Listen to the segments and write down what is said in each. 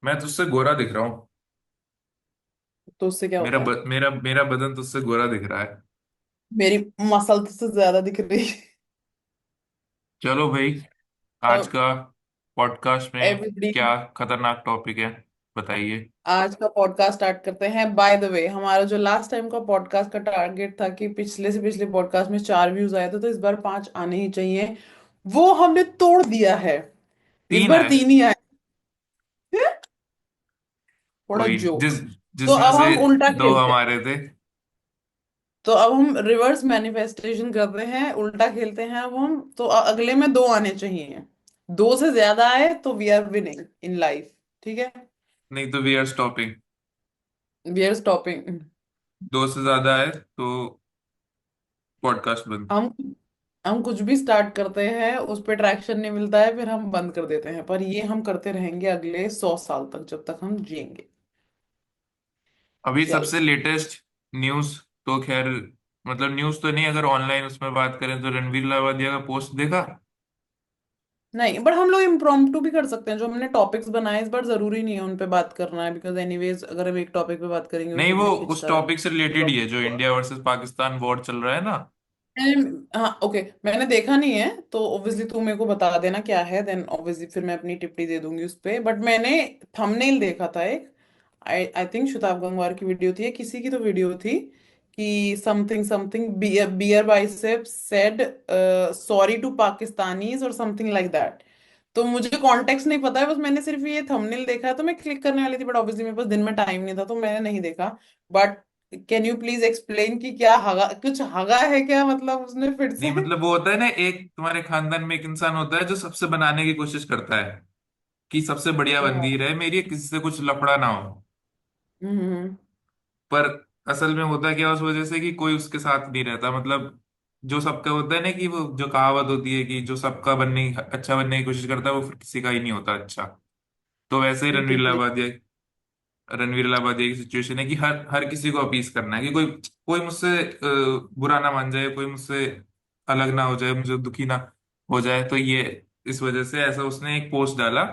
मैं तुझसे गोरा दिख रहा हूँ। तो उससे क्या होता है? मेरा बदन तुझसे गोरा दिख रहा है। मेरी मसल तो से ज्यादा दिख रही है। चलो भाई, आज तो का पॉडकास्ट में एवरीबडी, क्या खतरनाक टॉपिक है, बताइए। आज का पॉडकास्ट स्टार्ट करते हैं। बाय द वे, हमारा जो लास्ट टाइम का पॉडकास्ट का टारगेट था कि पिछले से पिछले पॉडकास्ट में 4 व्यूज आए थे, तो इस बार 5 आने ही चाहिए। वो हमने तोड़ दिया है। इस तीन बार है। 3 ही आए। थोड़ा कोई जोक। तो जिसमें अब से हम उल्टा दो खेलते हैं। हमारे थे। तो अब हम रिवर्स मैनिफेस्टेशन करते हैं, उल्टा खेलते हैं। अब हम तो अगले में 2 आने चाहिए। 2 से ज्यादा आए तो we are winning in life. ठीक है। नहीं तो we are stopping. We are stopping. दो से ज्यादा है तो पॉडकास्ट बंद। हम हम कुछ भी स्टार्ट करते हैं, उस पे ट्रैक्शन नहीं मिलता है, फिर हम बंद कर देते हैं। पर ये हम करते रहेंगे अगले 100 साल तक, जब तक हम जिएंगे। अभी चल। सबसे लेटेस्ट न्यूज तो खैर, मतलब न्यूज तो नहीं, अगर ऑनलाइन उसमें बात करें तो रणवीर लावादिया का पोस्ट देखा। नहीं, बट हम लोग इम्प्रॉम्प्टू भी कर सकते हैं। जो हमने टॉपिक्स बनाए इस बार, जरूरी नहीं है उन पे बात करना है, बिकॉज एनीवेज अगर हम एक टॉपिक पे बात करेंगे वो नहीं, फिर वो भी उस खिंचता टॉपिक से रिलेटेड ही है जो रहेगा। इंडिया वर्सेस पाकिस्तान वॉर चल रहा है ना। हाँ, ओके। मैंने देखा नहीं है, तो ऑब्वियसली तू मेरे को बता देना क्या है, देन ऑब्वियसली फिर मैं अपनी टिप्पणी दे दूंगी उस पे। बट मैंने थंबनेल देखा था एक। आई आई थिंक शताब गंगवार की वीडियो थी या किसी की तो वीडियो थी कि something something Beer Biceps said sorry to Pakistanis और समथिंग लाइक दैट। तो मुझे कॉन्टेक्स्ट नहीं पता है, बस मैंने सिर्फ ये थंबनेल देखा है। तो मैं क्लिक करने वाली थी, बट ऑब्वियसली मेरे पास दिन में टाइम नहीं था, तो मैंने नहीं देखा। But can you please explain कि क्या हगा, कुछ हगा है क्या, मतलब उसने फिर नहीं से? मतलब वो होता है ना, एक तुम्हारे खानदान में एक इंसान होता है जो सबसे बनाने की कोशिश करता है कि सबसे बढ़िया बंदी हाँ। रहे मेरी, किसी से कुछ लफड़ा ना हो। हम्म। पर असल में होता क्या उस वजह से कि कोई उसके साथ नहीं रहता, मतलब जो सबका होता है ना, कि वो जो कहावत होती है कि जो सबका अच्छा बनने की कोशिश करता है वो फिर किसी का ही नहीं होता अच्छा। तो वैसे ही कंप्लीटली। रणवीर इलाहाबादी की सिचुएशन है कि हर हर किसी को अपीस करना है कि कोई कोई मुझसे बुरा ना मान जाए, कोई मुझसे अलग ना हो जाए, मुझे दुखी ना हो जाए। तो ये इस वजह से ऐसा उसने एक पोस्ट डाला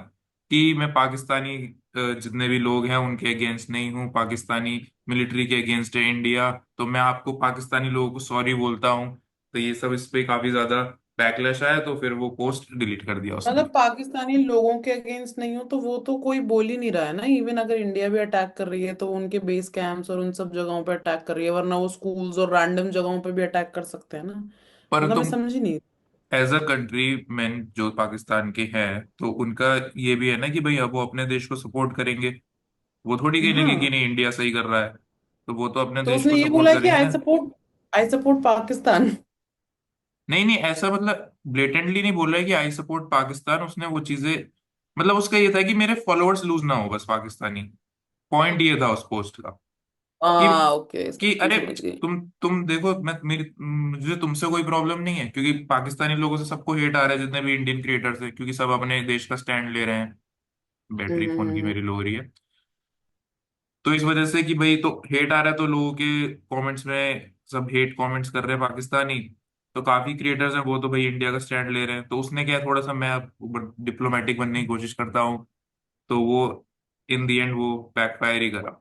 कि मैं पाकिस्तानी जितने भी लोग हैं उनके अगेंस्ट नहीं हूँ, पाकिस्तानी मिलिट्री के अगेंस्ट है इंडिया, तो मैं आपको पाकिस्तानी लोगों को सॉरी बोलता हूँ। तो ये सब इस पे काफी ज्यादा बैकलैश आया, तो फिर वो पोस्ट डिलीट कर दिया उसने। मतलब पाकिस्तानी लोगों के अगेंस्ट नहीं हो तो वो तो कोई बोल ही नहीं रहा है ना। इवन अगर इंडिया भी अटैक कर रही है तो उनके बेस कैंप्स और उन सब जगहों पे अटैक कर रही है, वरना वो स्कूल्स और रैंडम जगहों पे भी अटैक कर सकते हैं ना। पर मतलब मैं तुम समझी नहीं। एज अ कंट्री मैन जो पाकिस्तान के हैं, तो उनका ये भी है ना कि भाई अब वो अपने देश को सपोर्ट करेंगे। वो थोड़ी कहेंगे कि हाँ, नहीं इंडिया सही कर रहा है, तो वो तो अपने तो देश उसने को ये सपोर्ट बोला है कि करेंगे ना। I support Pakistan. नहीं नहीं, ऐसा मतलब ब्लेटेंटली नहीं बोल रहा है कि आई सपोर्ट पाकिस्तान, उसने वो चीजें, मतलब उसका ये था कि मेरे फॉलोअर्स लूज ना हो बस पाकिस्तानी। पॉइंट ये था उस पोस्ट का कि हाँ, ओके, अरे समझ गई। तुम देखो, मैं मेरी मुझे तुमसे कोई प्रॉब्लम नहीं है, क्योंकि पाकिस्तानी लोगों से सबको हेट आ रहा है, जितने भी इंडियन क्रिएटर्स हैं, क्योंकि सब अपने देश का स्टैंड ले रहे हैं। बैटरी फोन की हम्म। मेरी लो हो रही है। तो इस वजह से कि भाई तो हेट आ रहा है, तो लोगों के कमेंट्स में सब हेट कमेंट्स कर रहे हैं पाकिस्तानी। तो काफी क्रिएटर्स हैं वो तो भाई इंडिया का स्टैंड ले रहे हैं, तो उसने क्या, थोड़ा सा मैं डिप्लोमेटिक बनने की कोशिश करता हूँ, तो वो इन दी एंड वो बैकफायर ही करा।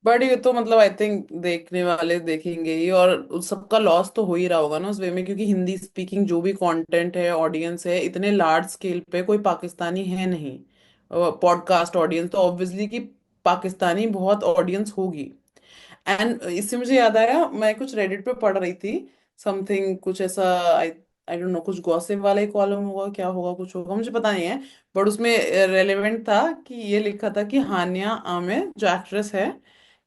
बट ये तो मतलब आई थिंक देखने वाले देखेंगे ही, और उस सबका लॉस तो हो ही रहा होगा ना उस वे में, क्योंकि हिंदी स्पीकिंग जो भी कंटेंट है, ऑडियंस है, इतने लार्ज स्केल पे कोई पाकिस्तानी है नहीं। पॉडकास्ट ऑडियंस तो ऑब्वियसली कि पाकिस्तानी बहुत ऑडियंस होगी। एंड इससे मुझे याद आया, मैं कुछ रेडिट पे पढ़ रही थी। समथिंग कुछ ऐसा, आई आई डोंट नो, कुछ गॉसिप वाला ही कॉलम होगा, क्या होगा, कुछ होगा, मुझे पता नहीं है। बट उसमें रेलेवेंट था कि ये लिखा था कि हानिया आमिर जो एक्ट्रेस है,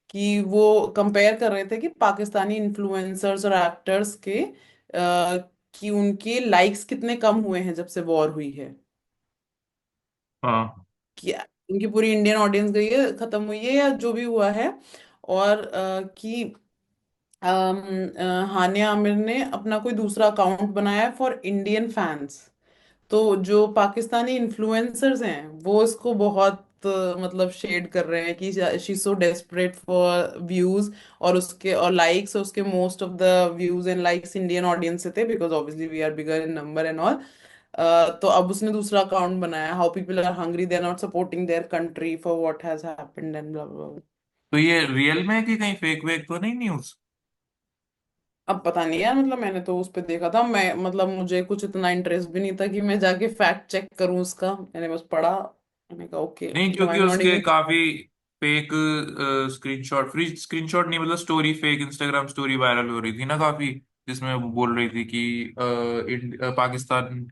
कि वो कंपेयर कर रहे थे कि पाकिस्तानी इन्फ्लुएंसर्स और एक्टर्स के कि उनके लाइक्स कितने कम हुए हैं जब से वॉर हुई है। हाँ कि उनकी पूरी इंडियन ऑडियंस गई है, खत्म हुई है, या जो भी हुआ है। और कि हानिया आमिर ने अपना कोई दूसरा अकाउंट बनाया है फॉर इंडियन फैंस। तो जो पाकिस्तानी इन्फ्लुएंसर्स हैं वो इसको बहुत मतलब शेड कर रहे हैं कि she so desperate for views और उसके और लाइक्स। उसके most of the views and likes Indian audience से थे, because obviously we are bigger in number and all. तो अब उसने दूसरा अकाउंट बनाया, how people are hungry, they are not supporting their country for what has happened and blah blah. तो ये real में है कि कहीं फेक वेक तो नहीं न्यूज? अब पता नहीं यार, मतलब मैंने तो उस पे देखा था, मैं मतलब मुझे कुछ इतना इंटरेस्ट भी नहीं था कि मैं जाके फैक्ट चेक करूं उसका, मैंने बस पढ़ा, मैंने कहा ओके, नहीं, मतलब आई क्योंकि एम नॉट उसके इवन। काफी फेक स्क्रीनशॉट, फ्री स्क्रीनशॉट नहीं मतलब story, fake Instagram story viral हो रही थी ना काफी, जिसमें वो बोल रही थी कि पाकिस्तान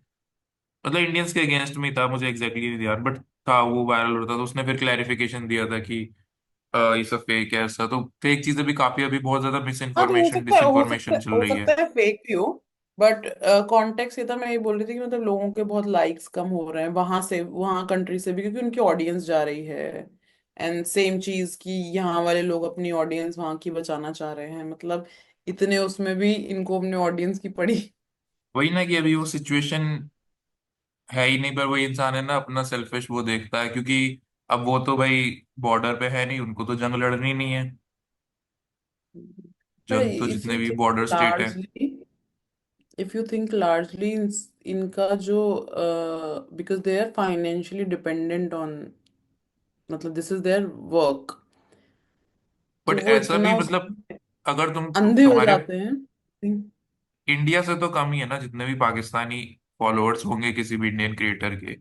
मतलब इंडियंस के अगेंस्ट में ही था, मुझे एग्जैक्टली नहीं ध्यान, बट था वो वायरल हो रहा था। तो उसने फिर क्लैरिफिकेशन दिया था कि ये सब फेक है ऐसा। तो फेक चीजें भी काफी अभी बहुत ज्यादा मिस हाँ तो हो इन्फॉर्मेशन सकता डिस है, इन्फॉर्मेशन चल हो रही है। सकता है फेक भी हो, बट कॉन्टेक्स्ट ये था, मैं ये बोल रही थी कि मतलब लोगों के बहुत लाइक्स कम हो रहे हैं वहां से, वहां कंट्री से भी, क्योंकि उनकी ऑडियंस जा रही है। एंड सेम चीज की यहाँ वाले लोग अपनी ऑडियंस वहां की बचाना चाह रहे हैं, मतलब इतने उसमें भी इनको अपने ऑडियंस की पड़ी। वही ना कि अभी वो सिचुएशन है ही नहीं, पर वही इंसान है ना अपना सेल्फिश वो देखता है, क्योंकि अब वो तो भाई बॉर्डर पे है नहीं, उनको तो जंग लड़नी नहीं है। पर जंग तो इफ जितने यू भी थिंक बॉर्डर स्टेट है। Largely, if you think largely, इनका जो, because they are financially dependent on, मतलब दिस इज देयर वर्क, तो बट वो ऐसा भी इतना उस मतलब अगर अंधे हो तुम्हारे जाते हैं। इंडिया से तो कम ही है ना जितने भी पाकिस्तानी फॉलोअर्स होंगे किसी भी इंडियन क्रिएटर के।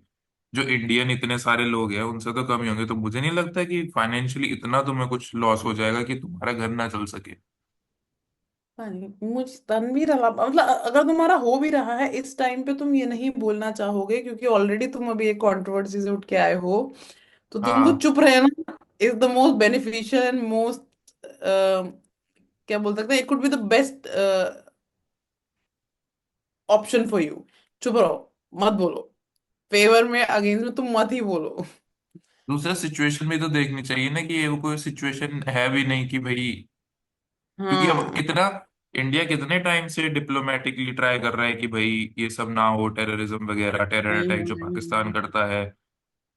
जो इंडियन इतने सारे लोग हैं उनसे तो कम ही होंगे, तो मुझे नहीं लगता कि फाइनेंशियली इतना तुम्हें कुछ लॉस हो जाएगा कि तुम्हारा घर ना चल सके। हाँ नहीं, मुझ तनवीर मतलब अगर तुम्हारा हो भी रहा है इस टाइम पे, तुम ये नहीं बोलना चाहोगे क्योंकि ऑलरेडी तुम अभी एक कंट्रोवर्सी से उठ के आए हो, तो तुमको हाँ। चुप रहना is the most beneficial and most, क्या बोल सकते हैं, it could be the best option for you. चुप रहो, मत बोलो, फेवर में अगेंस्ट में तुम मत ही बोलो। दूसरा सिचुएशन भी तो देखनी चाहिए ना कि ये कोई सिचुएशन है भी नहीं कि भाई, क्योंकि अब हाँ कितना इंडिया कितने टाइम से डिप्लोमेटिकली ट्राई कर रहा है कि भाई ये सब ना हो, टेररिज्म वगैरह, टेरर वही अटैक जो वही पाकिस्तान वही। करता है।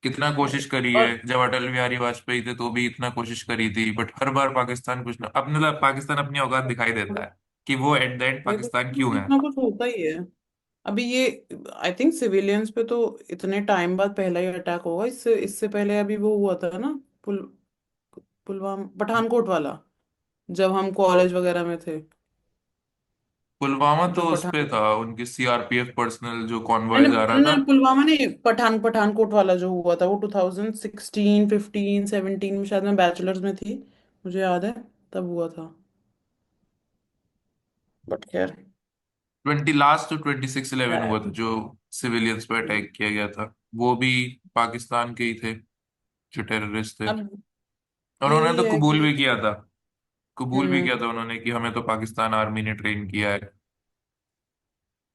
कितना कोशिश करी है, और जब अटल बिहारी वाजपेयी थे तो भी इतना कोशिश करी थी, बट हर बार पाकिस्तान कुछ ना, अब मतलब पाकिस्तान अपनी औकात दिखाई देता है कि वो एट द एंड वही तो, पाकिस्तान क्यों है। कुछ ना कुछ होता ही है। अभी ये, आई थिंक सिविलियंस पे तो इतने टाइम बाद पहला ही अटैक होगा, इससे इससे पहले अभी वो हुआ था ना, पुल पुलवामा पठानकोट वाला, जब हम कॉलेज वगैरह में थे, पुलवामा तो जो उस पे पठान, था, उनकी सीआरपीएफ पर्सनल जो कॉन्वॉय मैंने जा रहा था। नहीं, पुलवामा नहीं, पठानकोट वाला जो हुआ था वो 2016 15 17 में, शायद मैं बैचलर्स में थी, मुझे याद है, तब हुआ था, बट खैर। 20 लास्ट तो 26/11 क्या हुआ था जो सिविलियंस पे है? अटैक किया गया था, वो भी पाकिस्तान के ही थे जो टेररिस्ट थे। अब और उन्होंने यही तो है कबूल कि, भी किया था, कबूल भी हम्म, किया था उन्होंने कि हमें तो पाकिस्तान आर्मी ने ट्रेन किया है।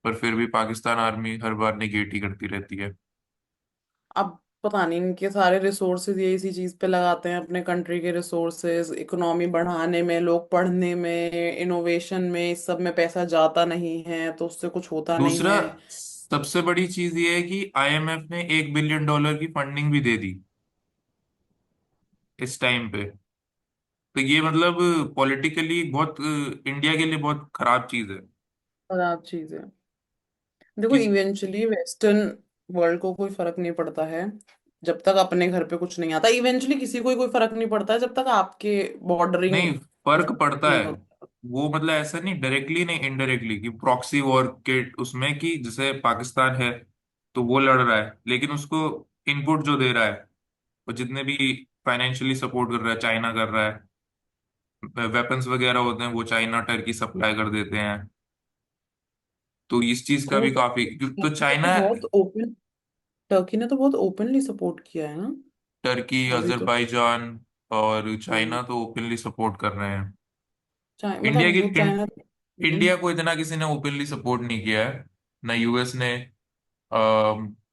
पर फिर भी पाकिस्तान आर्मी हर बार निगेट ही करती रहती है। अब पता नहीं इनके सारे रिसोर्सेज ये इसी चीज पे लगाते हैं, अपने कंट्री के रिसोर्सेज इकोनॉमी बढ़ाने में, लोग पढ़ने में, इनोवेशन में, इस सब में पैसा जाता नहीं है, तो उससे कुछ होता नहीं दूसरा है। सबसे बड़ी चीज ये है कि आईएमएफ ने $1 बिलियन की फंडिंग भी दे दी इस टाइम पे। तो ये मतलब पॉलिटिकली बहुत इंडिया के लिए बहुत खराब चीज है खराब चीज है। देखो कि इवेंचुअली वेस्टर्न वर्ल्ड को कोई फर्क नहीं पड़ता है, जब तक अपने घर पे कुछ नहीं आता, इवेंचुअली किसी को ही कोई फर्क नहीं पड़ता है जब तक आपके बॉर्डरिंग नहीं, फर्क पड़ता नहीं है। होता। वो मतलब ऐसा नहीं, डायरेक्टली नहीं, इनडायरेक्टली, कि प्रॉक्सी वॉर के उसमें कि जैसे पाकिस्तान है तो वो लड़ रहा है, लेकिन उसको इनपुट जो दे रहा है, और जितने भी फाइनेंशियली सपोर्ट कर रहा है, चाइना कर रहा है, वेपन्स वगैरह होते हैं वो चाइना टर्की सप्लाई कर देते हैं। तो इस चीज का वो भी काफी, तो टर्की ने तो चाइना, बहुत ओपन टर्की ने तो बहुत ओपनली सपोर्ट किया है ना टर्की, अभी तो। अजरबैजान और हम्म, चाइना तो ओपनली सपोर्ट कर रहे हैं। इंडिया मतलब की वो चाइना, इंडिया को इतना किसी ने ओपनली सपोर्ट नहीं किया है, ना यूएस ने।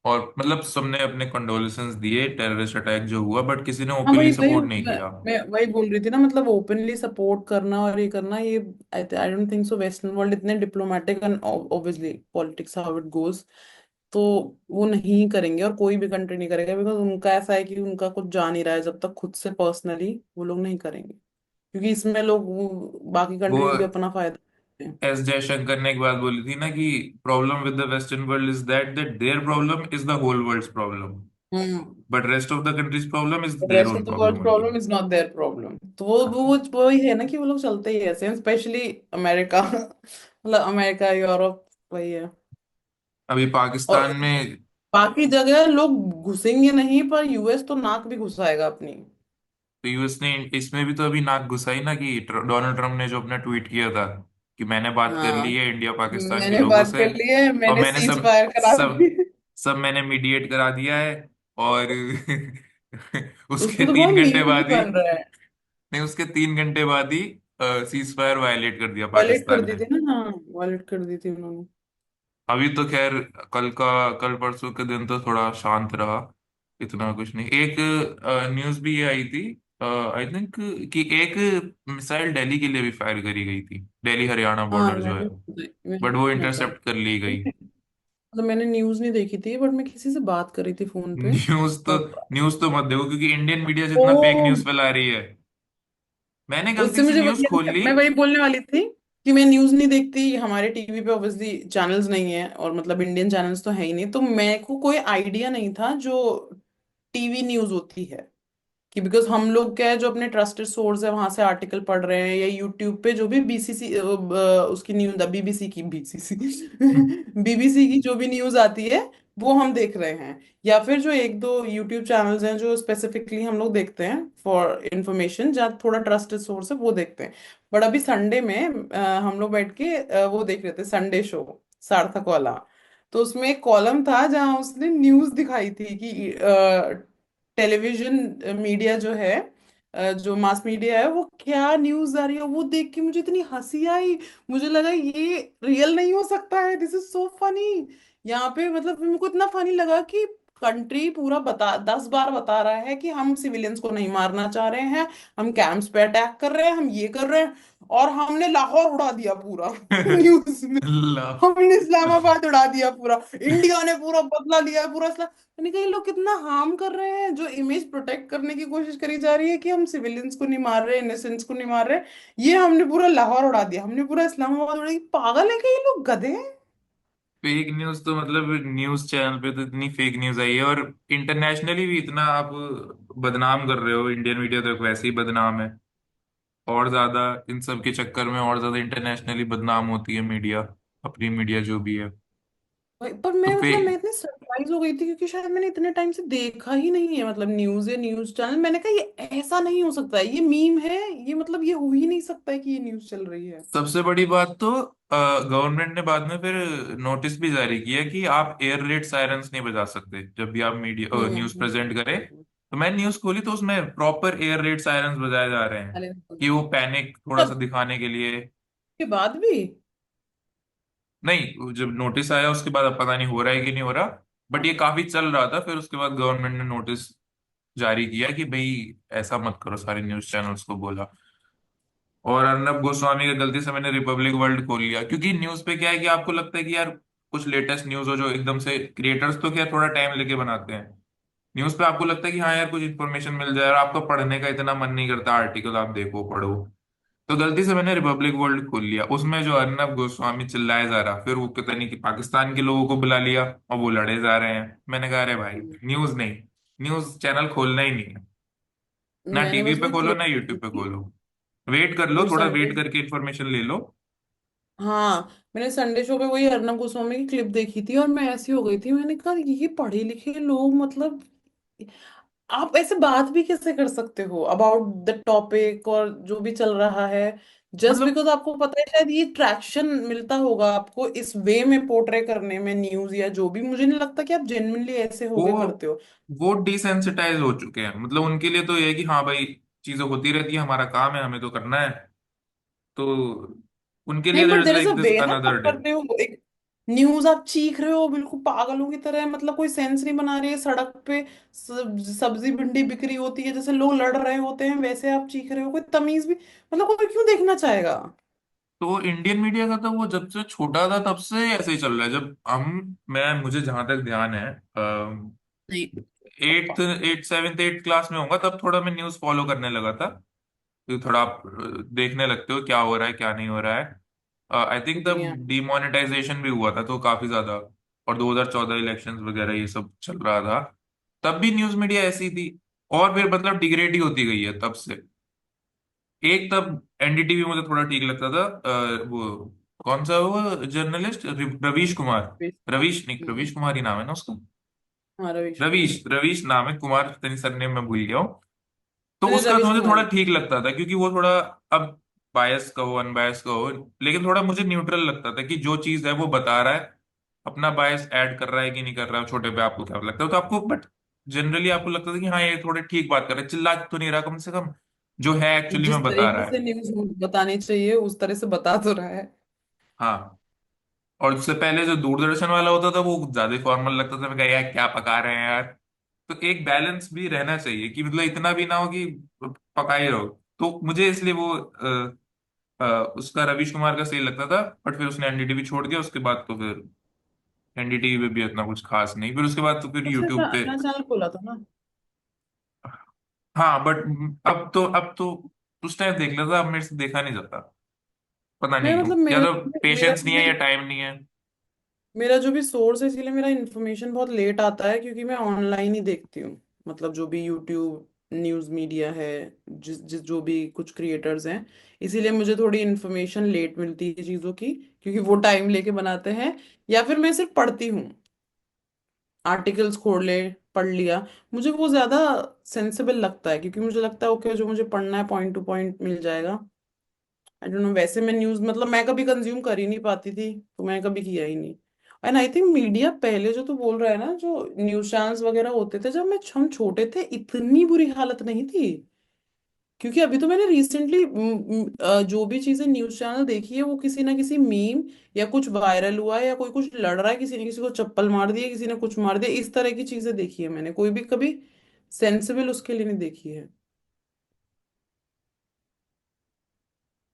और मतलब सबने अपने कंडोलेंसेस दिए टेररिस्ट अटैक जो हुआ, बट किसी ने हाँ ओपनली वही वही, सपोर्ट नहीं किया। मैं वही बोल रही थी ना, मतलब ओपनली सपोर्ट करना और ये करना, ये I don't think so, western world इतने diplomatic and obviously politics how it goes, तो वो नहीं करेंगे, और कोई भी कंट्री नहीं करेगा, बिकॉज उनका ऐसा है कि उनका कुछ जा नहीं रहा है जब तक खुद से पर्सनली वो लोग नहीं करेंगे, क्योंकि इसमें लोग बाकी वो कंट्रीज भी अपना फायदा। एस जयशंकर ने एक बात बोली थी ना कि problem with the western world is that that their problem is the whole world's problem, hmm. But rest of the countries problem is their rest of own the world problem only. Problem is not their problem. तो वो वही है ना कि वो लोग चलते ही ऐसे हैं, स्पेशली अमेरिका मतलब अमेरिका, यूरोप, वही है। अभी और पाकिस्तान में, बाकी जगह लोग घुसेंगे नहीं, पर यूएस तो नाक भी घुसाएगा अपनी। तो यूएस ने इसमें भी तो अभी नाक घुसाई ना कि डोनाल्ड ट्रम्प ने जो अपना ट्वीट किया था कि मैंने बात कर ली हाँ, है इंडिया पाकिस्तान के मैंने लोगों बात से, कर ली है, और मैंने मैंने सीज सब फायर करा दी सब है। सब मैंने मीडिएट करा दिया है। और उस उसके पे तो बहुत 3 घंटे मीम भी बाद ही, बन रहा है। नहीं उसके 3 घंटे बाद ही सीज फायर वायलेट कर दिया वॉलेट कर पाकिस्तान दी ने। थी ना, हाँ वॉलेट कर दी थी उन्होंने। अभी तो खैर कल परसों के दिन तो थोड़ा शांत रहा, इतना कुछ नहीं। एक न्यूज भी ये आई थी, आई थिंक, कि एक मिसाइल दिल्ली के लिए भी फायर करी गई थी, दिल्ली हरियाणा हाँ बॉर्डर जो है, मैंने बट वो सुना था। इंटरसेप्ट कर ली गई। मतलब मैंने न्यूज नहीं देखी थी, बट मैं किसी से बात कर रही थी फोन पे। न्यूज तो तब न्यूज तो मत देखो क्योंकि इंडियन मीडिया ओ, जितना फेक न्यूज फैला रही है। मैंने उससे गलती से मुझे न्यूज वही, खोल ली। मैं वही बोलने वाली थी कि मैं न्यूज नहीं देखती, हमारे टीवी पे ऑब्वियसली चैनल्स नहीं है, और मतलब इंडियन चैनल्स तो है ही नहीं, तो मेरे को कोई आइडिया नहीं था जो टीवी न्यूज होती है। कि बिकॉज हम लोग क्या है, जो अपने ट्रस्टेड सोर्स है वहां से आर्टिकल पढ़ रहे हैं, या यूट्यूब पे जो भी बीसीसी उसकी न्यूज, बीबीसी की बीसीसी बीबीसी की जो भी न्यूज आती है वो हम देख रहे हैं। या फिर जो एक दो यूट्यूब चैनल्स हैं जो स्पेसिफिकली हम लोग देखते हैं फॉर इंफॉर्मेशन, जहाँ थोड़ा ट्रस्टेड सोर्स है वो देखते हैं। बट अभी संडे में हम लोग बैठ के वो देख रहे थे संडे शो, सार्थक वाला। तो उसमें एक कॉलम था जहाँ उसने न्यूज दिखाई थी कि टेलीविजन मीडिया जो है, जो मास मीडिया है, वो क्या न्यूज आ रही है, वो देख के मुझे इतनी हंसी आई। मुझे लगा ये रियल नहीं हो सकता है, दिस इज सो फनी। यहाँ पे मतलब मेरे को इतना फनी लगा कि कंट्री पूरा बता 10 बार बता रहा है कि हम सिविलियंस को नहीं मारना चाह रहे हैं, हम कैंप्स पे अटैक कर रहे हैं, हम ये कर रहे हैं, और हमने लाहौर उड़ा दिया पूरा न्यूज में। अल्लाह। हमने इस्लामाबाद उड़ा दिया पूरा, इंडिया ने पूरा बदला लिया है पूरा। यानी कि ये लोग कितना हार्म कर रहे हैं, जो इमेज प्रोटेक्ट करने की कोशिश करी जा रही है कि हम सिविलियंस को नहीं मार रहे, इनोसेंट्स को नहीं मार रहे, ये हमने पूरा लाहौर उड़ा दिया, हमने पूरा इस्लामाबाद उड़ा दिया। पागल है क्या ये लोग, गधे हैं। फेक न्यूज तो मतलब न्यूज चैनल पे तो इतनी फेक न्यूज आई है, और इंटरनेशनली भी इतना आप बदनाम कर रहे हो, इंडियन मीडिया तो वैसे ही बदनाम है, और ज्यादा इन सब के चक्कर में और ज्यादा इंटरनेशनली बदनाम होती है मीडिया, अपनी मीडिया जो भी है। पर तो मैं मतलब मैं फेक, इतनी सरप्राइज हो गई थी, क्योंकि शायद मैंने इतने टाइम से देखा ही नहीं है, मतलब न्यूज है, न्यूज चैनल, मैंने कहा ये ऐसा नहीं हो सकता है, ये मीम है, ये मतलब ये हो ही नहीं सकता है कि ये न्यूज चल रही है। सबसे बड़ी बात तो गवर्नमेंट ने बाद में फिर नोटिस भी जारी किया कि आप एयर रेड सायरन्स नहीं बजा सकते जब भी आप मीडिया हम्म न्यूज हम्म, प्रेजेंट करें। हम्म। तो मैंने न्यूज खोली तो उसमें प्रॉपर एयर रेड सायरन्स बजाए जा रहे हैं अरे कि वो पैनिक थोड़ा सा तब दिखाने के लिए। के बाद भी। नहीं, जब नोटिस आया उसके बाद अब पता नहीं हो रहा है कि नहीं हो रहा, बट ये काफी चल रहा था, फिर उसके बाद गवर्नमेंट ने नोटिस जारी किया कि भाई ऐसा मत करो, सारे न्यूज चैनल्स को बोला। और अर्नब गोस्वामी का गलती से मैंने रिपब्लिक वर्ल्ड खोल लिया, क्योंकि न्यूज पे क्या है कि आपको लगता है कि यार कुछ लेटेस्ट न्यूज हो जो एकदम से, क्रिएटर्स तो क्या थोड़ा टाइम लेके बनाते हैं, न्यूज पे आपको लगता है कि हाँ यार कुछ इन्फॉर्मेशन मिल जाए, और आपका पढ़ने का इतना मन नहीं करता, आर्टिकल आप देखो पढ़ो। तो गलती से मैंने रिपब्लिक वर्ल्ड खोल लिया, उसमें जो अर्नब गोस्वामी चिल्लाए जा रहा, फिर वो पता नहीं कि पाकिस्तान के लोगों को बुला लिया और वो लड़े जा रहे हैं। मैंने कहा अरे भाई, न्यूज नहीं, न्यूज चैनल खोलना ही नहीं है, ना मैंने टीवी बस पे वही खोलो क्लिप ना देखी यूट्यूब पे थी। खोलो, वेट कर लो, और थोड़ा संडे, वेट करके इन्फॉर्मेशन ले लो। हाँ मैंने संडे शो पे वही अर्नब गोस्वामी की क्लिप देखी थी, और मैं ऐसी हो गई थी, मैंने कहा ये पढ़े लिखे लोग, मतलब आप ऐसे बात भी कैसे कर सकते हो अबाउट द टॉपिक और जो भी चल रहा है, जस्ट मतलब बिकॉज आपको पता है शायद ये ट्रैक्शन मिलता होगा आपको इस वे में पोर्ट्रे करने में न्यूज या जो भी, मुझे नहीं लगता कि आप जेन्युइनली ऐसे वो होके करते हो। वो डिसेंसिटाइज हो चुके हैं, मतलब उनके लिए तो ये है कि हाँ भाई चीजें होती रहती है, हमारा काम है, हमें तो करना है। तो उनके नहीं लिए there but is there is a like this way ना, अनदर आप डे। करते हो एक न्यूज, आप चीख रहे हो बिल्कुल पागलों की तरह, मतलब कोई सेंस नहीं बना रही है, सड़क पे सब्जी भिंडी बिक्री होती है, जैसे लोग लड़ रहे होते हैं वैसे आप चीख रहे हो, कोई तमीज भी, मतलब कोई क्यों देखना चाहेगा। तो इंडियन मीडिया का तो वो जब से छोटा था तब से ऐसे ही चल रहा है, जब हम मैं मुझे जहां तक ध्यान है, नहीं eighth eight seventh eighth class में होगा तब थोड़ा मैं न्यूज फॉलो करने लगा था, तो थोड़ा आप देखने लगते हो क्या हो रहा है क्या नहीं हो रहा है। आई थिंक तब दुनिया। डिमोनेटाइजेशन भी हुआ था तो काफी ज्यादा, और 2014 इलेक्शंस वगैरह ये सब चल रहा था, तब भी न्यूज मीडिया ऐसी थी। और फिर मतलब डिग्रेड ही होती गई है तब से। एक तब एनडीटीवी मुझे थोड़ा ठीक लगता था, वो कौन सा वो जर्नलिस्ट, रवीश कुमार, रवीश नहीं, रवीश कुमार ही नाम है ना उसका। हाँ, रवीश कुमार। रवीश रवीश नाम है, कुमार तनी सरनेम मैं भूल गया हूँ। तो अरे, उसका तो रवीश मुझे कुमार थोड़ा ही। ठीक लगता था क्योंकि वो थोड़ा, अब बायस कहो अनबायस कहो, लेकिन थोड़ा मुझे न्यूट्रल लगता था कि जो चीज है वो बता रहा है, अपना बायस ऐड कर रहा है कि नहीं कर रहा है, छोटे पे आपको क्या लगता है तो आपको, बट जनरली आपको लगता था कि हाँ ये थोड़े ठीक बात कर रहे हैं, चिल्ला तो नहीं रहा कम से कम, जो है एक्चुअली जिस में बता तरीके रहा से है। न्यूज बतानी चाहिए उस तरह से बता तो रहा है। हाँ। और उससे पहले जो दूरदर्शन वाला होता था वो ज्यादा फॉर्मल लगता था, मैं कहा यार क्या पका रहे हैं यार। तो एक बैलेंस भी रहना चाहिए कि मतलब इतना भी ना हो कि पका ही रहो। तो मुझे इसलिए वो उसका रवीश कुमार का सही लगता था, बट फिर उसने एनडीटीवी छोड़ दिया उसके बाद, तो फिर एनडीटीवी पे भी इतना कुछ खास नहीं, फिर उसके बाद तो फिर उसने अपना यूट्यूब पे। अपना चैनल खोला था ना। हाँ बट अब तो उस टाइम देख लेता, अब मेरे से देखा नहीं जाता, पता नहीं मैं क्यों, मतलब या मेरा तो मेरा पेशेंस नहीं है या टाइम नहीं है। मेरा जो भी सोर्स है, इसीलिए मेरा इन्फॉर्मेशन बहुत लेट आता है, क्योंकि मैं ऑनलाइन ही देखती हूँ। मतलब जो भी यूट्यूब न्यूज़ मीडिया है, जिस जिस जो भी कुछ क्रिएटर्स हैं, इसीलिए मुझे थोड़ी इन्फॉर्मेशन लेट मिलती है चीज़ों की, क्योंकि वो टाइम लेके बनाते हैं। या फिर मैं सिर्फ पढ़ती हूँ, आर्टिकल्स खोल ले, पढ़ लिया। मुझे वो ज़्यादा सेंसिबल लगता है, क्योंकि मुझे लगता है ओके, जो मुझे पढ़ना है पॉइंट टू पॉइंट मिल जाएगा। आई डोंट नो, वैसे मैं न्यूज़ मतलब मैं कभी कंज्यूम कर ही नहीं पाती थी, तो मैं कभी किया ही नहीं। एंड आई थिंक मीडिया पहले, जो तू बोल रहा है ना, जो न्यूज चैनल्स वगैरह होते थे जब हम छोटे थे, इतनी बुरी हालत नहीं थी। क्योंकि अभी तो मैंने रिसेंटली जो भी चीजें न्यूज चैनल देखी है, वो किसी ना किसी मीम, या कुछ वायरल हुआ है, या कोई कुछ लड़ रहा है, किसी ने किसी को चप्पल मार दी है, किसी ने कुछ मार दिया, इस तरह की चीजें देखी है मैंने। कोई भी कभी सेंसिबल उसके लिए नहीं देखी है।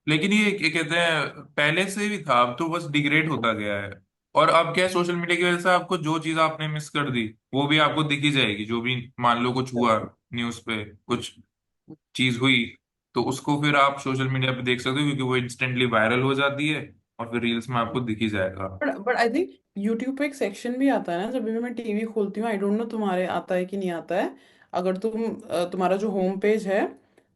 लेकिन ये कहते हैं पहले से भी था, अब तो बस डिग्रेड होता गया है। और अब क्या है, सोशल मीडिया की वजह से आपको जो चीज आपने मिस कर दी वो भी आपको दिखी जाएगी, जो भी मान लो कुछ हुआ न्यूज पे, कुछ चीज हुई, तो उसको फिर आप सोशल मीडिया पे देख सकते हो क्योंकि वो इंस्टेंटली वायरल हो जाती है, और फिर रील्स में आपको दिख ही जाएगा। बट आई थिंक यूट्यूब पे एक सेक्शन भी आता है ना, जब भी मैं टीवी खोलती हूँ। आई डोंट नो तुम्हारे आता है कि नहीं आता है। अगर तुम्हारा जो होम पेज है,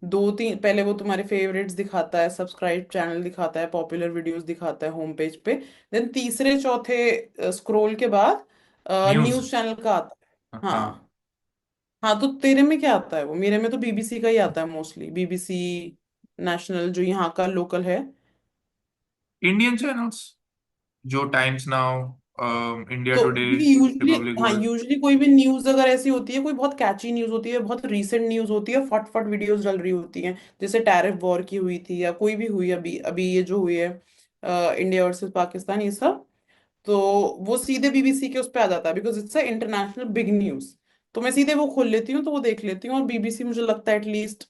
दो तीन पहले वो तुम्हारे फेवरेट्स दिखाता है, सब्सक्राइब चैनल दिखाता है, पॉपुलर वीडियोस दिखाता है होम पेज पे। देन तीसरे चौथे स्क्रॉल के बाद न्यूज। न्यूज चैनल का आता है। हाँ। हाँ। हाँ, तो तेरे में क्या आता है? वो मेरे में तो बीबीसी का ही आता है मोस्टली, बीबीसी नेशनल, जो यहाँ का लोकल है। इंडियन चैनल्स, जो टाइम्स नाउ, इंडिया तो टुडे, क्योंकि यूजली, रिपब्लिक हाँ, वर्ल्ड। यूजली कोई भी न्यूज अगर ऐसी होती है, कोई बहुत कैची न्यूज होती है, बहुत रीसेंट न्यूज होती है, फट फट वीडियोस डल रही होती हैं, जैसे टैरिफ वॉर की हुई थी, या कोई भी हुई अभी अभी ये जो हुई है, इंडिया वर्सेस पाकिस्तान, ये सब। तो वो सीधे बीबीसी के उस पे आ जाता है, because it's a international big news. तो मैं सीधे वो खोल लेती हूँ, तो वो देख लेती हूँ। और बीबीसी मुझे लगता है एटलीस्ट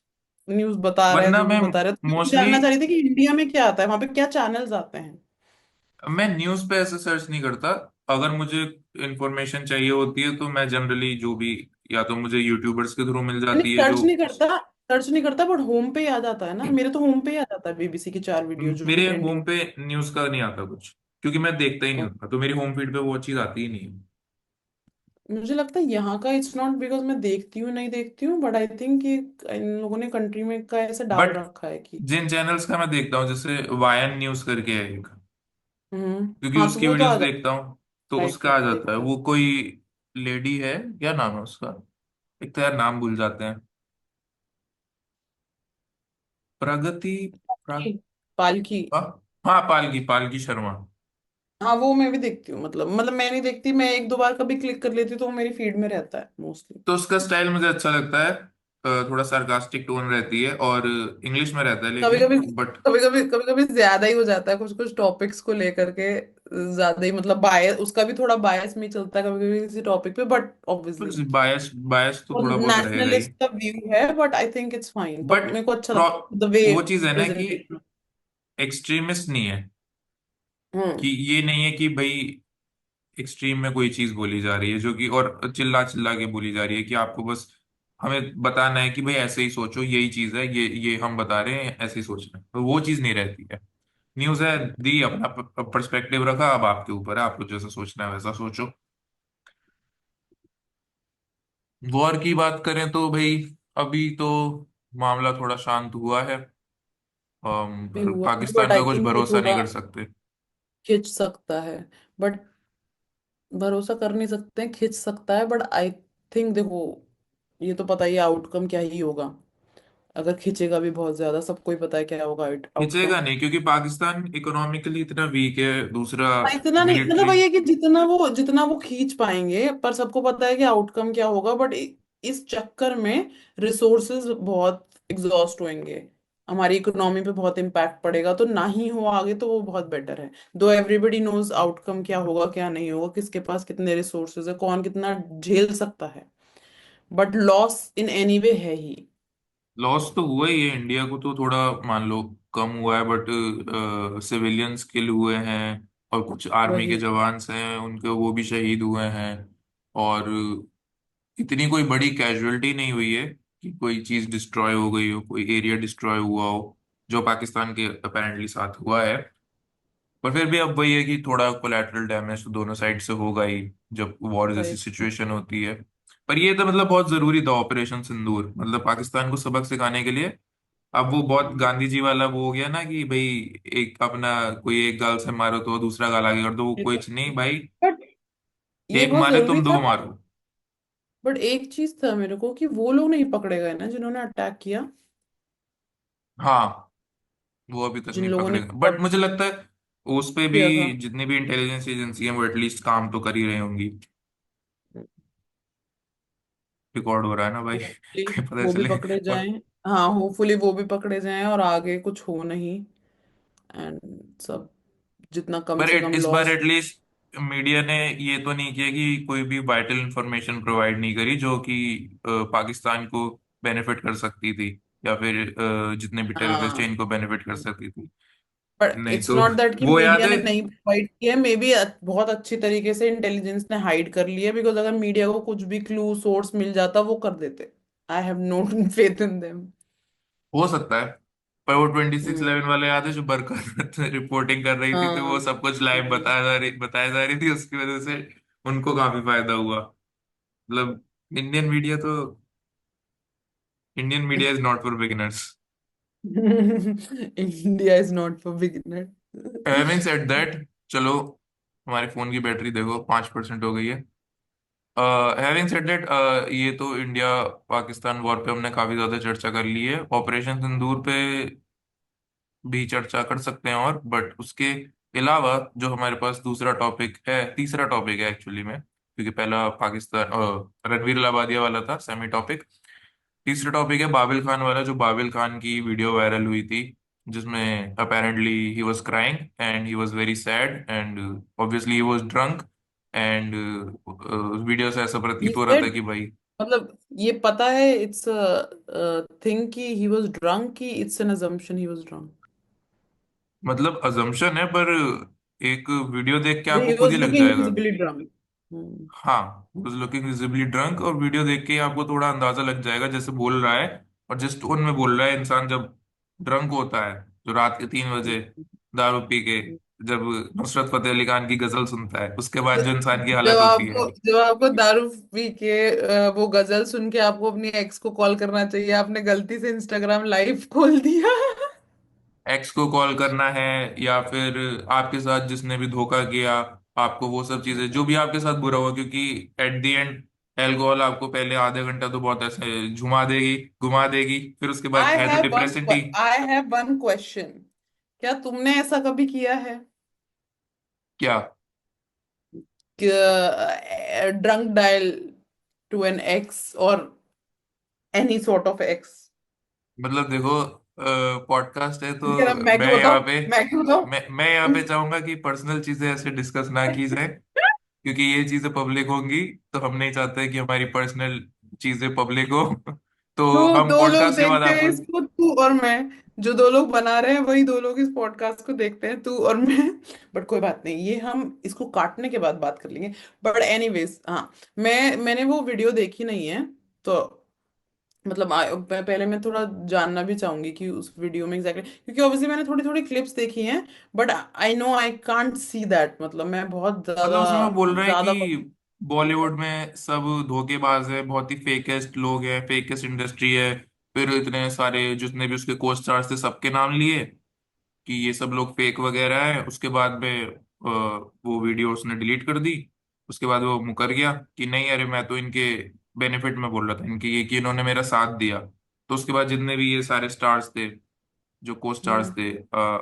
न्यूज बता रहा है, वरना जो भी मैं बता रहा है। तो मैं मोस्टली, जानना चाह रही थी कि इंडिया में क्या आता है, वहां पे क्या चैनल्स आते हैं। मैं न्यूज पे ऐसे सर्च नहीं करता। अगर मुझे इंफॉर्मेशन चाहिए होती है तो मैं जनरली जो भी, या तो मुझे यूट्यूबर्स के थ्रू मिल नहीं, जाती है जो, सर्च नहीं करता बट होम पे ही आ जाता है ना। मेरे तो होम पे ही आ जाता है बीबीसी की 4 वीडियो जो भी मेरे ट्रेंडिंग होम हो। पे न्यूज का नहीं आता कुछ, क्योंकि मैं देखता ही नहीं ओ, होता, तो मेरी होम फीड पे वो चीज आती ही नहीं है। मुझे लगता है यहाँ का इट्स नॉट बिकॉज मैं देखती हूँ नहीं देखती हूँ, बट आई थिंक ये इन लोगों ने कंट्री में का ऐसा डाल बट रखा है कि। जिन चैनल्स का मैं देखता हूँ, जैसे वायन न्यूज करके है एक, क्योंकि हाँ, तो उसकी वो तो वीडियोस आ जाता देखता हूँ, तो है, राइट उसका आ राइट, जाता है देखा है। वो कोई लेडी है, क्या नाम है उसका, एक तो यार नाम भूल जाते हैं, प्रगति, पालकी। पालकी। हाँ, हाँ पालकी, पालकी शर्मा। हाँ, वो मैं भी देखती हूँ। मतलब मैं नहीं देखती, मैं एक दो बार कभी क्लिक कर लेती हूँ, तो वो मेरी फीड में रहता है मोस्टली। तो उसका स्टाइल मुझे अच्छा लगता है, थोड़ा सार्कास्टिक टोन रहती है और इंग्लिश में रहता है कभी लेकिन, कभी बट कभी कभी ज्यादा ही हो जाता है, कुछ कुछ टॉपिक्स को लेकर के। ज्यादा ही मतलब बायस, उसका भी थोड़ा बायस में चलता है कभी कभी किसी टॉपिक पे, बट ऑब्वियसली बायस, बायस तो वो थोड़ा बहुत रहेगा ही। नेशनलिस्ट का व्यू है, but I think it's fine. But but मेरे को अच्छा लगता है द वे वो चीज है ना कि प्रेजेंटेशन। एक्सट्रीमिस्ट नहीं है, कि हम्म। ये नहीं है कि भाई एक्सट्रीम में कोई चीज बोली जा रही है जो कि, और चिल्ला चिल्ला के बोली जा रही है कि आपको बस हमें बताना है कि भाई ऐसे ही सोचो, यही चीज है, ये हम बता रहे हैं, ऐसे ही सोचना है, तो वो चीज नहीं रहती है। न्यूज है, दी, अपना पर्सपेक्टिव रखा, अब आपके ऊपर है, आपको जैसा सोचना है वैसा सोचो। वॉर की बात करें तो भाई अभी तो मामला थोड़ा शांत हुआ है। भी पर हुआ है, बट पाकिस्तान आई का कुछ थिंक ये भरोसा नहीं थोड़ा कर सकते। खिंच सकता है। बट भरोसा कर नहीं सकते हैं, खिंच सकता है, बट आई थिंक देखो, ये तो पता ही है आउटकम क्या ही होगा। अगर खिंचेगा भी बहुत ज्यादा, सबको ही पता है क्या होगा खिंचेगा आउटकम। नहीं, क्योंकि पाकिस्तान इकोनॉमिकली इतना वीक है, दूसरा इतना नहीं, मतलब मिलिट्री। वही है कि जितना वो खींच पाएंगे, पर सबको पता है कि आउटकम क्या होगा। बट इस चक्कर में रिसोर्सेज बहुत एग्जॉस्ट होंगे, हमारी इकोनॉमी पे बहुत इम्पैक्ट पड़ेगा। तो ना ही हो आगे तो वो बहुत बेटर है। दो एवरीबडी नोज आउटकम क्या होगा क्या नहीं होगा, किसके पास कितने रिसोर्सेज है, कौन कितना झेल सकता है। But loss in any way है ही। लॉस तो हुआ ही है, इंडिया को तो थोड़ा मान लो कम हुआ है, बट सिविलियंस किल हुए हैं, और कुछ आर्मी के वही जवान हैं उनके, वो भी शहीद हुए हैं। और इतनी कोई बड़ी कैजुअलिटी नहीं हुई है कि कोई चीज डिस्ट्रॉय हो गई हो, कोई एरिया डिस्ट्रॉय हुआ हो, जो पाकिस्तान के अपेरेंटली साथ हुआ है। पर फिर भी अब वही है कि थोड़ा कोलैटरल डैमेज तो दोनों साइड से होगा ही जब वॉर जैसी वही सिचुएशन होती है। पर ये तो मतलब बहुत जरूरी था ऑपरेशन सिंदूर, मतलब पाकिस्तान को सबक सिखाने के लिए। अब वो बहुत गांधी जी वाला वो हो गया ना कि भाई एक अपना कोई एक गाल से मारो तो दूसरा गाल आगे कर दो, वो ये तो, कुछ नहीं भाई। बट ये एक बहुत मारे जरूरी तुम था। दो मारो। बट एक चीज था मेरे को कि वो लोग नहीं पकड़े गए ना जिन्होंने अटैक किया, हाँ, वो अभी तक जिन नहीं लोगों ने पकड़ेगा, बट मुझे लगता है उस पे भी किया था। जितनी भी इंटेलिजेंस एजेंसी है वो एटलीस्ट काम तो कर ही रही होंगी। रिकॉर्ड हो रहा है ना भाई। होपफुली कहीं पता वो भी चले। पकड़े पर जाएं। हाँ, होपफुली वो भी पकड़े जाएं और आगे कुछ हो नहीं। एंड सब, जितना कम से कम इस बार लॉस। एटलीस्ट मीडिया ने ये तो नहीं किया कि कोई भी वाइटल इंफॉर्मेशन प्रोवाइड नहीं करी जो कि पाकिस्तान को बेनिफिट कर सकती थी, या फिर जितने भी टेररिस्ट हैं हाँ, इनको बेनिफिट कर सकती थी। बट नहीं इट्स तो नॉट दैट कि वो याद मीडिया है। ने नहीं प्रोवाइड किया, मे बी बहुत अच्छी तरीके से इंटेलिजेंस ने हाइड कर लिया। बिकॉज अगर मीडिया को कुछ भी क्लू सोर्स मिल जाता वो कर देते। I have no faith in them. हो सकता है। पर वो 26/11 वाले याद है जो बरकर रिपोर्टिंग कर रही थी, तो हाँ। वो सब कुछ लाइव बताया जा रही थी, उसकी वजह से उनको काफी फायदा हुआ। मतलब इंडियन मीडिया तो, Indian media is not for beginners. India is not for beginner. Having said that, चलो हमारे फोन की बैटरी देखो 5% हो गई है। हैविंग सेड दैट, ये तो इंडिया पाकिस्तान वॉर पे हमने काफी ज्यादा चर्चा कर ली है, ऑपरेशन सिंदूर पे भी चर्चा कर सकते हैं, और बट उसके अलावा जो हमारे पास दूसरा टॉपिक है, तीसरा टॉपिक है एक्चुअली में, क्योंकि पहला पाकिस्तान रणवीर लाबादिया वाला था सेमी टॉपिक। तीसरा टॉपिक है बाबिल खान वाला, जो बाबिल खान की वीडियो वायरल हुई थी, जिसमें apparently he was crying and he was very sad and obviously he was drunk and video से ऐसा He प्रतीत हो रहा था said, कि भाई, मतलब ये पता है इट्स थिंग कि ही वाज ड्रंक, कि it's an assumption he was drunk. मतलब अजम्पशन है, पर एक वीडियो देख के ही आपको खुद वाज ही लग लुकिंग जाएगा। Visibly drunk. हाँ, वॉज लुकिंग विजिबली ड्रंक, और वीडियो देख के ही आपको थोड़ा अंदाजा लग जाएगा जैसे बोल रहा है, और जिस टोन में बोल रहा है इंसान जब ड्रंक होता है, जो रात के 3 बजे दारू पी के जब नुसरत फतेह अली खान की गजल सुनता है, उसके बाद जो इंसान की हालत होती है। जब आपको दारू पी के वो गजल सुन के आपको अपनी एक्स को कॉल करना चाहिए, आपने गलती से इंस्टाग्राम लाइव खोल दिया। एक्स को कॉल करना है, या फिर आपके साथ जिसने भी धोखा किया, आपको वो सब चीजें जो भी आपके साथ बुरा हुआ, क्योंकि एट द एंड एल्कोहल आपको पहले आधे घंटा तो बहुत ऐसे झुमा देगी, घुमा देगी, फिर उसके बाद है तो डिप्रेसिटी। I have one question. क्या तुमने ऐसा कभी किया है क्या? कि drunk dial to an ex और एनी सॉर्ट ऑफ एक्स? मतलब देखो, पॉडकास्ट है तो क्या मैं मैं क्यों यहाँ बताऊं? पे मैं क्यों बताऊं? मैं यहाँ पे चाहूंगा कि पर्सनल चीजें ऐसे डिस्कस ना की जाए, क्योंकि ये चीजें पब्लिक होंगी, तो हम नहीं चाहते कि हमारी पर्सनल चीजें पब्लिक हो। तो जो हम दो लोग पॉडकास्ट के बाद देखते हैं आपको। इसको, तू और मैं, जो दो लोग बना रहे हैं वही दो लोग इस पॉडकास्ट को देखते हैं, तू और मैं। बट कोई बात नहीं, ये हम इसको काटने के बाद बात कर लेंगे। बट एनीवेज, हाँ, मैंने वो वीडियो देखी नहीं है। तो मतलब पहले मैं थोड़ा जानना भी चाहूंगी कि उस वीडियो में एग्जैक्टली, क्योंकि ऑब्वियसली मैंने थोड़ी थोड़ी क्लिप्स देखी हैं, but I know I can't see that, मतलब मैं बहुत मतलब ज्यादा उसमें वो बोल रहा है ज्यादा। कि बॉलीवुड में सब धोखेबाज है, बहुत ही फेकेस्ट लोग हैं, फेकेस्ट इंडस्ट्री है। फिर इतने सारे जितने भी उसके को स्टार्स थे सबके नाम लिए कि ये सब लोग फेक वगैरह है। उसके बाद में वो वीडियो उसने डिलीट कर दी। उसके बाद वो मुकर गया कि नहीं अरे मैं तो इनके बेनिफिट में बोल रहा था, इनके ये कि इन्होंने मेरा साथ दिया। तो उसके बाद जितने भी ये सारे स्टार्स थे, जो को स्टार्स हम्म। थे,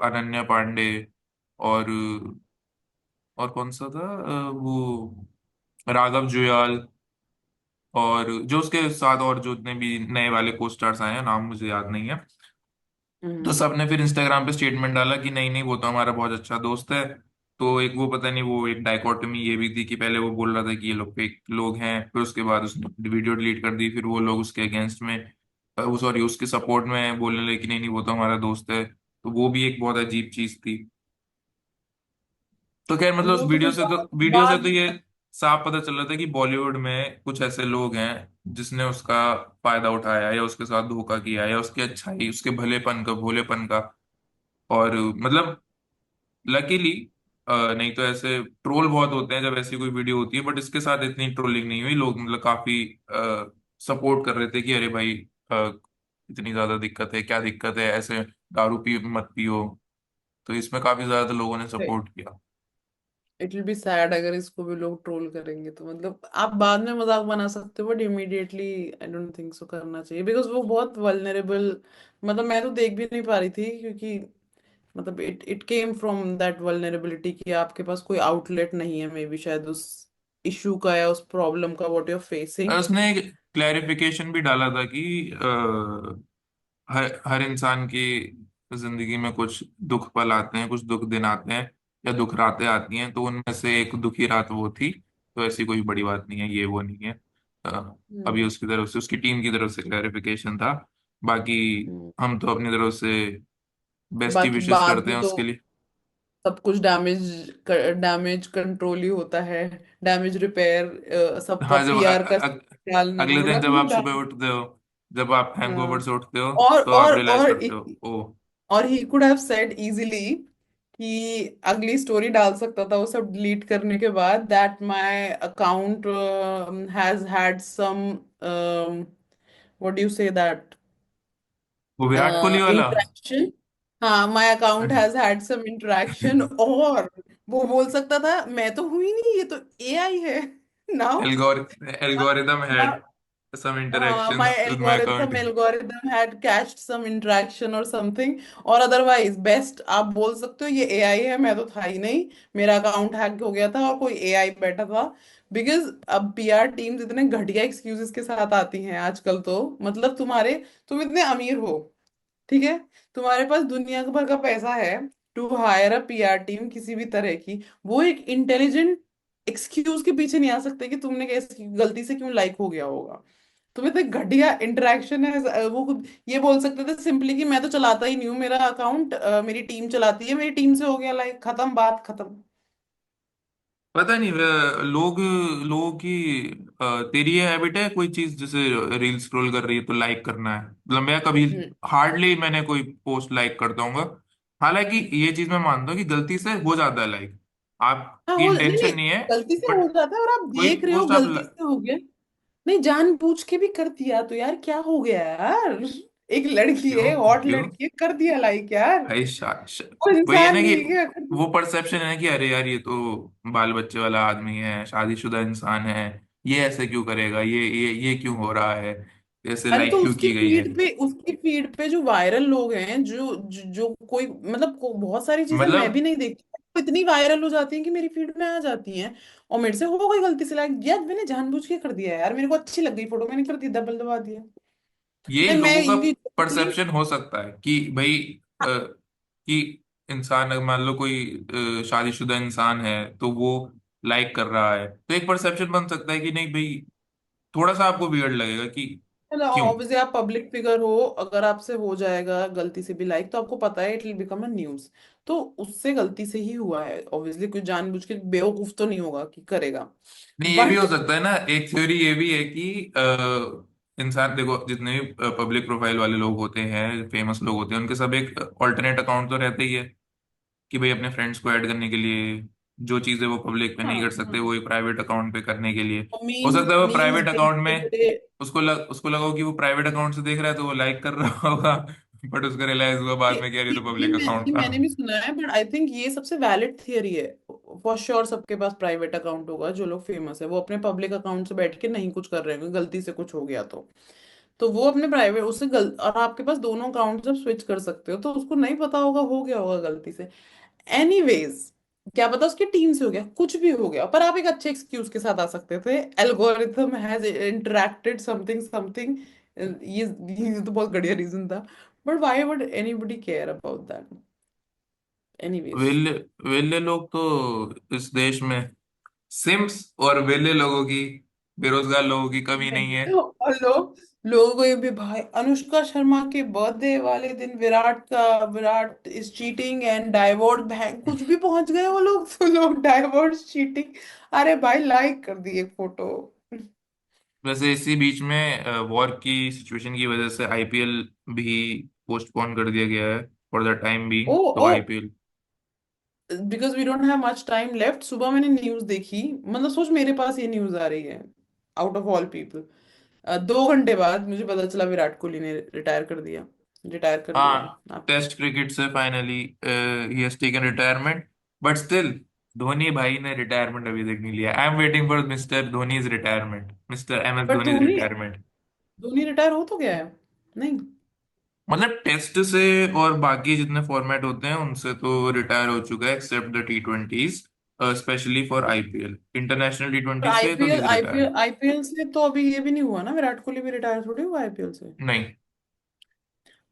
अनन्या पांडे और और कौन सा था, वो राघव जुयाल, और जो उसके साथ और जो जितने भी नए वाले को स्टार्स आए हैं, नाम मुझे याद नहीं है। तो हम्म। सबने फिर इंस्टाग्राम पे स्टेटमेंट डाला कि नहीं नहीं वो तो हमारा बहुत अच्छा दोस्त है। तो एक वो पता नहीं, वो एक डाइकोटमी ये भी थी कि पहले वो बोल रहा था कि ये लोग फेक लोग हैं, फिर उसके बाद उसने वीडियो डिलीट कर दी, फिर वो लोग उसके अगेंस्ट में, वो सॉरी उसके सपोर्ट में बोलने लगे कि नहीं नहीं वो तो हमारा दोस्त है। तो वो भी एक बहुत अजीब चीज थी। तो खैर मतलब उस वो तो फिर वीडियो से तो बाद। ये साफ पता चल रहा था कि बॉलीवुड में कुछ ऐसे लोग हैं जिसने उसका फायदा उठाया, या उसके साथ धोखा किया, या उसकी अच्छाई, उसके भलेपन का, भोलेपन का। और मतलब लकीली नहीं तो ऐसे ट्रोल बहुत होते हैं जब ऐसी कोई वीडियो होती है, बट इसके साथ इतनी ट्रोलिंग नहीं हुई। लोग मतलब काफी सपोर्ट कर रहे थे कि अरे भाई अ, इतनी ज्यादा दिक्कत है, क्या दिक्कत है, ऐसे दारू पी मत पियो। तो इसमें काफी ज्यादा लोगों ने सपोर्ट किया। इट विल बी सैड अगर इसको भी लोग ट्रोल करेंगे, तो मतलब आप बाद में मजाक बना सकते हो, but immediately I don't think सो करना चाहिए, बिकॉज वो बहुत वल्नरेबल। मतलब मैं तो देख भी नहीं पा रही थी, क्योंकि मतलब it it came from that vulnerability कि आपके पास कोई आउटलेट नहीं है, मे बी शायद उस इशू का या उस प्रॉब्लम का व्हाट यू आर और फेसिंग। उसने एक क्लैरिफिकेशन भी डाला था कि हर हर इंसान की जिंदगी में कुछ दुख पल आते हैं, कुछ दुख दिन आते हैं, या दुख रातें आती हैं, तो उनमें से एक दुखी रात वो थी। तो ऐसी कोई बड़ी बात नहीं है, ये वो नहीं है। अभी हम्म। उसकी तरफ से, उसकी टीम की तरफ से क्लैरिफिकेशन था। बाकी हम्म। हम तो अपनी तरफ से बेस्ट ही बाकी विशेस बाद करते में हैं तो उसके लिए। सब कुछ डैमेज डैमेज कंट्रोल ही होता है, डैमेज रिपेयर, सबका हाँ जब पीआर का डालना, अगले दिन मतलब जब यू आप सुबह डन। उठते हो, जब आप हैंगओवर हाँ। से उठते हो, और तो आप और रियलाइज और करते हो ओ। और he could have said easily कि अगली स्टोरी डाल सकता था वो सब डिलीट करने के बाद, that my account has had some what do you say that वो विराट कोहली वाला। इंटरेक्शन। हाँ, my account has had some interaction, और वो बोल सकता था मैं तो हुई नहीं, ये तो एआई है। Now algorithm had some my interactions with my algorithm account. algorithm had catched some interaction or something, और अदरवाइज बेस्ट आप बोल सकते हो ये एआई है, मैं तो था ही नहीं, मेरा अकाउंट हैक हो गया था और कोई एआई बैठा था। बिकॉज अब पीआर टीम्स इतने घटिया एक्सक्यूजेस के साथ आती हैं आजकल, तो मतलब तुम इतने अमीर हो, ठीक है, तुम्हारे पास दुनिया भर का पैसा है to hire a PR team किसी भी तरह की, वो एक इंटेलिजेंट एक्सक्यूज के पीछे नहीं आ सकते कि तुमने कैसे गलती से क्यों लाइक हो गया होगा। तुम्हें तो घटिया इंटरेक्शन है, वो खुद ये बोल सकते थे सिंपली कि मैं तो चलाता ही नहीं हूँ, मेरा अकाउंट मेरी टीम चलाती है, मेरी टीम से हो गया लाइक, खत्म, बात खत्म। पता नहीं लोग लोगों की तेरी ये हैबिट है कोई चीज जैसे रील स्क्रॉल कर रही है तो लाइक करना है। मतलब मैं कभी हम्म। हार्डली मैंने कोई पोस्ट लाइक करता हूँ। हालांकि ये चीज मैं मानता हूँ कि गलती से हो जाता है लाइक, हाँ, आपकी हो नहीं नहीं, इंटेंशन नहीं है, गलती से बट हो जाता है, और आप कोई देख रहे हो पोस्ट आप गलती से हो गया, नहीं जानबूझ के भी कर दिया तो यार क्या हो गया यार, एक लड़की क्यों है, हॉट क्यों लड़की है, कर दिया लाइक यार, भाई वो वही है इंसान ना कि नहीं है क्या? वो परसेप्शन है कि अरे यार ये तो बाल बच्चे वाला आदमी है, शादीशुदा इंसान है, ये ऐसे क्यों करेगा, ये क्यों हो रहा है, ऐसे अरे तो लाइक क्यों उसकी की गई है। फीड पे, उसकी फीड पे जो वायरल लोग हैं, जो कोई मतलब बहुत सारी चीजें मैं भी मतलब नहीं देखती, वो इतनी वायरल हो जाती हैं कि मेरी फीड में आ जाती हैं, और मेरे से हो गई गलती से लाइक, यार मैंने जानबूझ के कर दिया यार, मेरे को अच्छी लग गई फोटो, मैंने कर दी, डबल दबा दिया। ये देन मैं लोगों का इनकी परसेप्शन हो सकता है कि भाई कि इंसान अगर मान लो कोई शादीशुदा इंसान है तो वो लाइक कर रहा है, तो एक परसेप्शन बन सकता है कि नहीं भाई, थोड़ा सा आपको वियर्ड लगेगा कि क्यों। ऑब्वियसली आप पब्लिक फिगर हो, अगर आपसे हो जाएगा गलती से भी लाइक, तो आपको पता है it will become a news, तो उससे गलती से ही हुआ है, ऑब्वियसली कोई जानबूझ के बेवकूफ तो नहीं होगा कि करेगा। नहीं ये भी बट हो सकता है ना, एक थ्योरी ये भी है कि इंसान देखो, जितने भी पब्लिक प्रोफाइल वाले लोग होते हैं, फेमस लोग होते हैं, उनके सब एक ऑल्टरनेट अकाउंट तो रहता ही है, कि भाई अपने फ्रेंड्स को ऐड करने के लिए जो चीजें वो पब्लिक पे हाँ नहीं कर सकते, हाँ। वो एक प्राइवेट अकाउंट पे करने के लिए। हो मीम्स सकता है वो मीम्स प्राइवेट अकाउंट देखते में बड़े। उसको लगा हो कि वो प्राइवेट अकाउंट से देख रहा है तो वो लाइक कर रहा होगा, बट उसका रियलाइज हुआ बाद में कि यार ये तो पब्लिक अकाउंट ये था। मैंने भी सुना है, बट आई थिंक ये सबसे वैलिड थियरी है। फॉर श्योर सबके पास प्राइवेट अकाउंट होगा, जो लोग फेमस है वो अपने पब्लिक अकाउंट से बैठ के नहीं कुछ कर रहे होंगे, गलती से कुछ हो गया तो वो अपने प्राइवेट उससे और आपके पास दोनों अकाउंट जब स्विच कर सकते हो तो उसको नहीं पता होगा हो गया होगा गलती से। एनीवेज, क्या पता उसकी टीम से हो गया, कुछ भी हो गया, पर आप एक अच्छे एक्सक्यूज के साथ आ सकते थे। Algorithm has interacted something something. ये तो बहुत बढ़िया रीजन था, but why would anybody care about that? Anyways. वेले वेले लोग तो इस देश में, सिम्स और वेले लोगों की, बेरोजगार लोगों की कमी नहीं है। और लोगों को ये भी भाई, अनुष्का शर्मा के बर्थडे वाले दिन Virat is cheating and divorce bank कुछ भी पहुंच गए वो लोग, तो लोग डाइवोर्स चीटिंग। अरे भाई लाइक कर दी एक फोटो। वैसे इसी बीच में वॉर की सिचुएशन की वजह से आईपीएल भी पोस्टपोन कर दिया गया है फॉर द टाइम भी। ओ तो ओ, IPL, because we don't have much time left, सुबह मैंने न्यूज देखी, मतलब सोच मेरे पास ये न्यूज आ रही है आउट ऑफ ऑल पीपल, 2 घंटे बाद मुझे पता चला विराट कोहली ने रिटायर कर लिया है हाँ, आप। टेस्ट क्रिकेट से फाइनली ही has taken retirement, but still Dhoni भाई ने रिटायरमेंट अभी तक नहीं लिया। I am waiting for mister Dhoni's retirement, mister M S but Dhoni's Dhoni retirement. Dhoni retire हो तो गया है? नहीं। मतलब टेस्ट से और बाकी जितने फॉर्मेट होते हैं उनसे तो रिटायर हो चुका है, except the T20s, specially for IPL. International T पर ट्वेंटी से तो IPL his retire. IPL IPL से तो अभी ये भी नहीं हुआ ना, विराट कोहली भी रिटायर थोड़ी हुआ आईपीएल से। नहीं,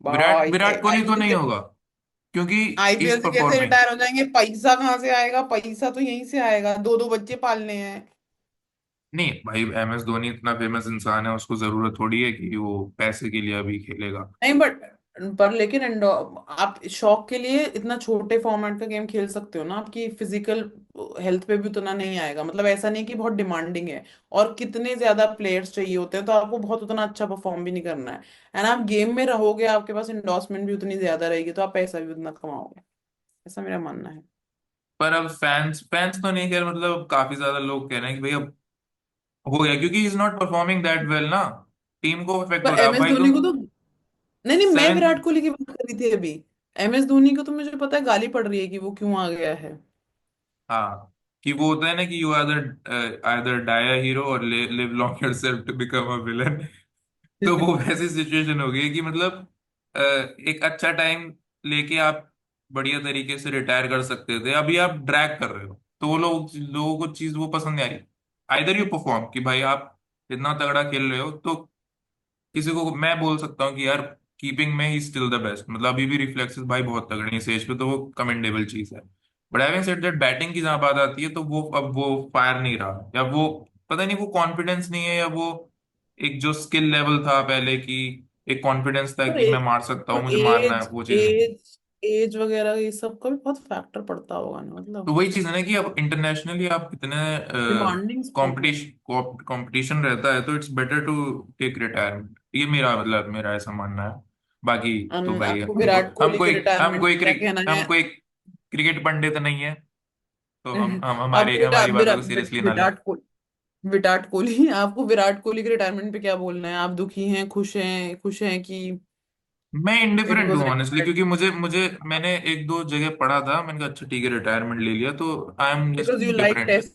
विराट भाई विराट कोहली तो आईपीएल नहीं से होगा, क्योंकि आईपीएल इज से कैसे परफॉर्मिंग। रिटायर हो जाएंगे? पैसा कहाँ से आएगा? पैसा तो यहीं से आएगा, दो दो बच्चे पालने हैं। नहीं भाई, एम एस धोनी इतना फेमस इंसान है, उसको जरूरत थोड़ी है कि वो पैसे के लिए अभी खेलेगा। नहीं बट पर लेकिन आप शौक के लिए इतना छोटे फॉर्मेट का गेम खेल सकते हो ना, आपकी फिजिकल हेल्थ पे भी उतना नहीं आएगा, मतलब ऐसा नहीं कि बहुत डिमांडिंग है और कितने ज्यादा प्लेयर्स चाहिए होते हैं, तो आपको बहुत उतना अच्छा परफॉर्म भी नहीं करना है। एंड आप गेम में रहोगे, आपके पास इंडोर्समेंट भी उतनी ज्यादा रहेगी, तो आप पैसा भी उतना कमाओगे। ऐसा मेरा मानना है। पर अब फैंस फैंस तो नहीं कह रहे, मतलब काफी ज्यादा लोग कह रहे हैं कि भाई अब हो गया, क्योंकि is not performing that well ना, टीम को इफेक्ट हो पर रहा है। एम अब एस भाई धोनी को तुम तो, नहीं नहीं, मैं 7। विराट कोहली की बात कर रही थी अभी। एम एस धोनी को तो मुझे पता है गाली पड़ रही है कि वो क्यों आ गया है। हाँ, कि वो होता है ना कि you either die a hero और live long yourself to become a villain. तो वो वैसी सिचुएशन हो गई है कि मतलब एक अच्छा टाइम लेके आप बढ़िया तरीके से रिटायर कर सकते थे, अभी आप ड्रैग कर रहे हो, तो वो लोगों को चीज वो पसंद नहीं आ रही। आइदर यू परफॉर्म कि भाई आप इतना तगड़ा खेल रहे हो, तो किसी को मैं बोल सकता हूँ कि यार कीपिंग में ही स्टिल द बेस्ट, मतलब अभी भी रिफ्लेक्सेस भाई बहुत तगड़े हैं इस एज पे, तो वो कमेंडेबल चीज है। But having said that, batting की जहां बात आती है तो वो अब वो फायर नहीं रहा, या वो पता नहीं वो कॉन्फिडेंस नहीं है, या वो एक जो स्किल लेवल था पहले की, एक कॉन्फिडेंस था पर कि मैं मार सकता हूँ, मुझे मारना है, एज वो चीज नहीं है। एज एज वगैरह ये सब का भी बहुत फैक्टर पड़ता होगा ना, तो मतलब वही चीज है ना कि अब इंटरनेशनली आप कितने डिमांडिंग स्पोर्ट है। कंपटीशन कंपटीशन रहता है, तो it's better to take retirement, ये मेरा मतलब मेरा ऐसा मानना है। बाकी तो भाई आपको विराट कोहली के रिटायरमेंट पे क्या कहना हम है? कोई क्रिकेट पंडित नहीं है, तो हम आपको हमारे हमारी बातों को सीरियसली ना लें। विराट कोहली आपको विराट कोहली के रिटायरमेंट पे क्या बोलना है? आप दुखी हैं, खुश हैं कि मैं इट इंडिफरेंट वाज हूँ ऑनेस्टली, रिटायर्ड? क्योंकि मुझे मुझे मैंने एक दो जगह पढ़ा था, मैंने कहा अच्छा ठीक है रिटायरमेंट ले लिया, तो I am just because you like indifferent.